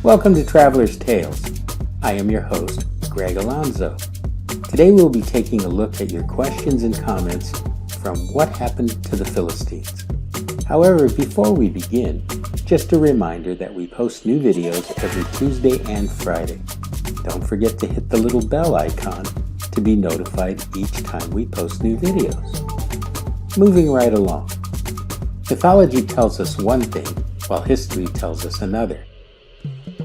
Welcome to Traveler's Tales. I am your host, Greg Alonzo. Today we'll be taking a look at your questions and comments from What Happened to the Philistines. However, before we begin, just a reminder that we post new videos every Tuesday and Friday. Don't forget to hit the little bell icon to be notified each time we post new videos. Moving right along. Mythology tells us one thing, while history tells us another.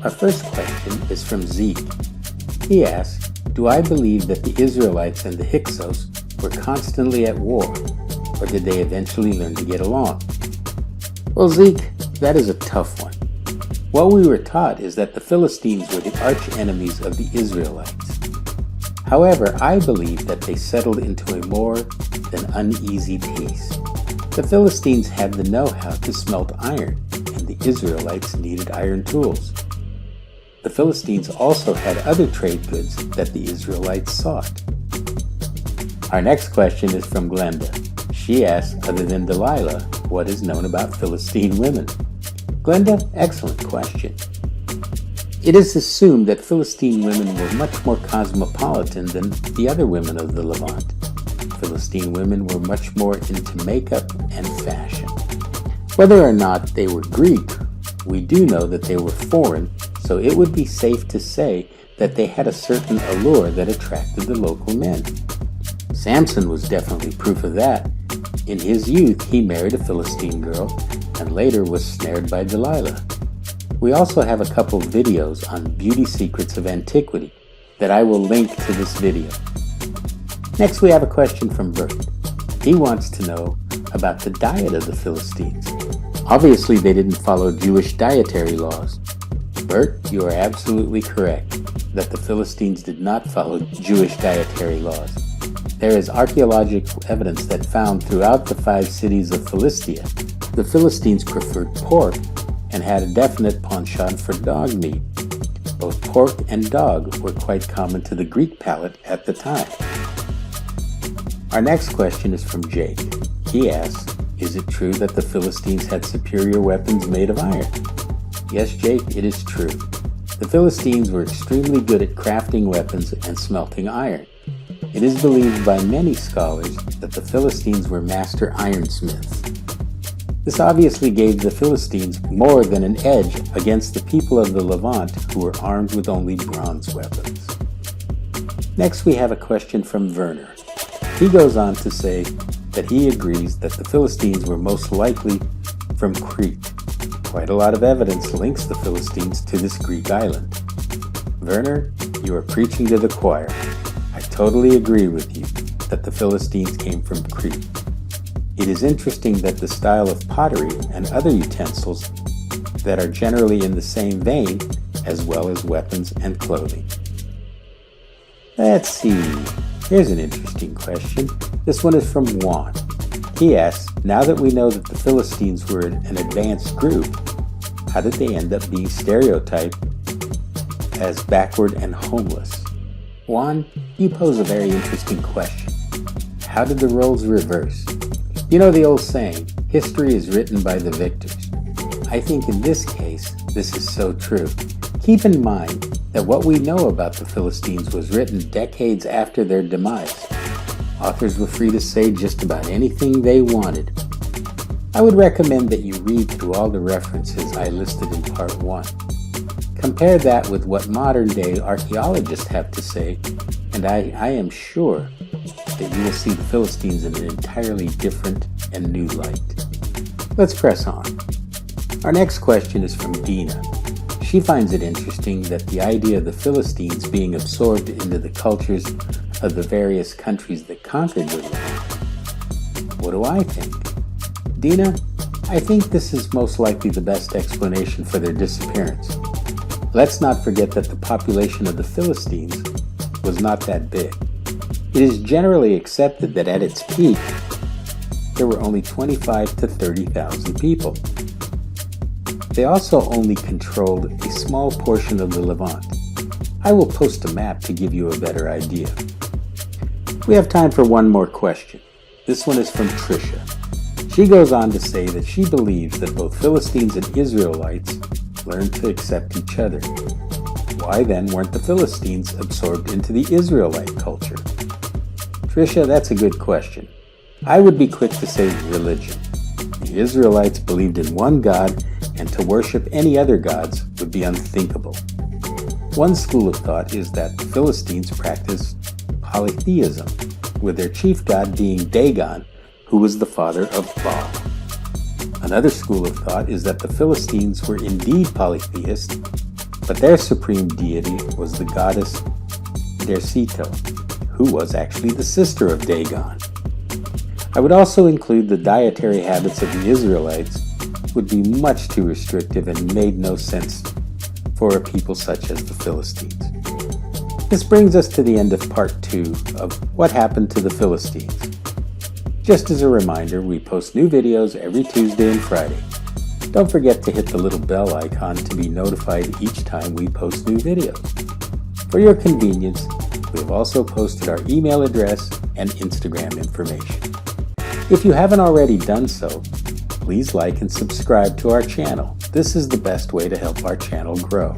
Our first question is from Zeke. He asks, do I believe that the Israelites and the Hyksos were constantly at war, or did they eventually learn to get along? Well, Zeke, that is a tough one. What we were taught is that the Philistines were the arch enemies of the Israelites. However, I believe that they settled into a more than uneasy peace. The Philistines had the know-how to smelt iron, and the Israelites needed iron tools. The Philistines also had other trade goods that the Israelites sought. Our next question is from Glenda. She asks, other than Delilah, what is known about Philistine women? Glenda, excellent question. It is assumed that Philistine women were much more cosmopolitan than the other women of the Levant. Philistine women were much more into makeup and fashion. Whether or not they were Greek, we do know that they were foreign, so it would be safe to say that they had a certain allure that attracted the local men. Samson was definitely proof of that. In his youth, he married a Philistine girl and later was snared by Delilah. We also have a couple videos on beauty secrets of antiquity that I will link to this video. Next, we have a question from Bert. He wants to know about the diet of the Philistines. Obviously, they didn't follow Jewish dietary laws. Bert, you are absolutely correct that the Philistines did not follow Jewish dietary laws. There is archaeological evidence that found throughout the 5 cities of Philistia, the Philistines preferred pork and had a definite penchant for dog meat. Both pork and dog were quite common to the Greek palate at the time. Our next question is from Jake. He asks, is it true that the Philistines had superior weapons made of iron? Yes, Jake, it is true. The Philistines were extremely good at crafting weapons and smelting iron. It is believed by many scholars that the Philistines were master ironsmiths. This obviously gave the Philistines more than an edge against the people of the Levant who were armed with only bronze weapons. Next, we have a question from Werner. He goes on to say that he agrees that the Philistines were most likely from Crete. Quite a lot of evidence links the Philistines to this Greek island. Werner, you are preaching to the choir. I totally agree with you that the Philistines came from Crete. It is interesting that the style of pottery and other utensils that are generally in the same vein, as well as weapons and clothing. Let's see. Here's an interesting question. This one is from Juan. He asks, now that we know that the Philistines were an advanced group, how did they end up being stereotyped as backward and homeless? Juan, you pose a very interesting question. How did the roles reverse? You know the old saying, history is written by the victors. I think in this case, this is so true. Keep in mind that what we know about the Philistines was written decades after their demise. Authors were free to say just about anything they wanted. I would recommend that you read through all the references I listed in part 1. Compare that with what modern-day archaeologists have to say, and I am sure that you will see the Philistines in an entirely different and new light. Let's press on. Our next question is from Dina. She finds it interesting that the idea of the Philistines being absorbed into the cultures of the various countries that conquered the land. What do I think? Dina, I think this is most likely the best explanation for their disappearance. Let's not forget that the population of the Philistines was not that big. It is generally accepted that at its peak, there were only 25 to 30,000 people. They also only controlled a small portion of the Levant. I will post a map to give you a better idea. We have time for one more question. This one is from Tricia. She goes on to say that she believes that both Philistines and Israelites learned to accept each other. Why then weren't the Philistines absorbed into the Israelite culture? Tricia, that's a good question. I would be quick to say religion. The Israelites believed in one God, and to worship any other gods would be unthinkable. One school of thought is that the Philistines practiced polytheism, with their chief god being Dagon, who was the father of Baal. Another school of thought is that the Philistines were indeed polytheists, but their supreme deity was the goddess Derceto, who was actually the sister of Dagon. I would also include the dietary habits of the Israelites would be much too restrictive and made no sense for a people such as the Philistines. This brings us to the end of part 2 of What Happened to the Philistines. Just as a reminder, we post new videos every Tuesday and Friday. Don't forget to hit the little bell icon to be notified each time we post new videos. For your convenience, we have also posted our email address and Instagram information. If you haven't already done so, please like and subscribe to our channel. This is the best way to help our channel grow.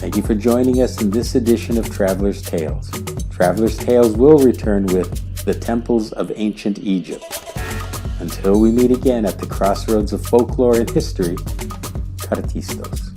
Thank you for joining us in this edition of Traveler's Tales. Traveler's Tales will return with The Temples of Ancient Egypt. Until we meet again at the crossroads of folklore and history, Karatistos.